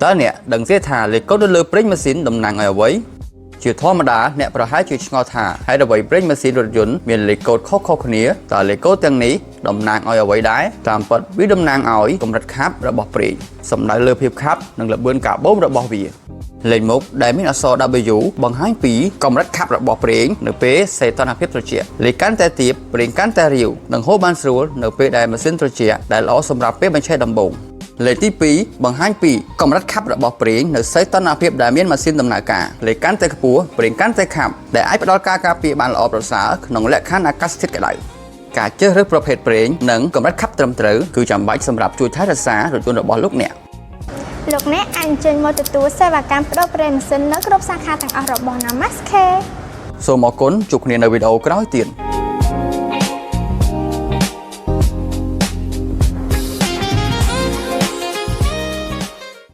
តើអ្នកដឹងទេថាលេខកូដនៅលើប្រេងម៉ាស៊ីនតំណាងឲ្យអ្វីជាធម្មតាអ្នកប្រហែលជាឆ្ងល់ថាហេតុអ្វីប្រេងម៉ាស៊ីនរថយន្តមានលេខកូដខុសៗគ្នាតើលេខកូដទាំងនេះតំណាងឲ្យអ្វីដែរតាមពិតវាតំណាងឲ្យកម្រិតខាប់របស់ប្រេងសំដៅលើភាពខាប់និងល្បឿនកាបូមរបស់វាលេខមុខដែលមានអក្សរ W បង្ហាញពីកម្រិតខាប់របស់ប្រេងនៅពេលសីតុណ្ហភាពត្រជាក់លេខកាន់តែទាបប្រេងកាន់តែរាវនិងហូរបានស្រួលនៅពេលដែលម៉ាស៊ីនត្រជាក់ដែលល្អសម្រាប់ពេលបញ្ឆេះដំបូងលេខទី2បង្ហាញពីកម្រិតខាប់របស់ប្រេងនៅសីតុណ្ហភាពដែលមានម៉ាស៊ីនដំណើរការលេខកាន់តែខ្ពស់ប្រេងកាន់តែខាប់ដែលអាចផ្ដល់ការការពារបានល្អប្រសើរក្នុងលក្ខខណ្ឌអាកាសធាតុក្តៅការជ្រើសរើសប្រភេទប្រេងនិងកម្រិតខាប់ត្រឹមត្រូវគឺចាំបាច់សម្រាប់ជួយថែរក្សារថយន្តរបស់លោកអ្នកអាចអញ្ជើញមកទទួលសេវាកម្មប្តូរប្រេងម៉ាស៊ីននៅគ្រប់សាខាទាំងអស់របស់ Namaste សូមអរគុណជួបគ្នានៅវីដេអូក្រោយទៀត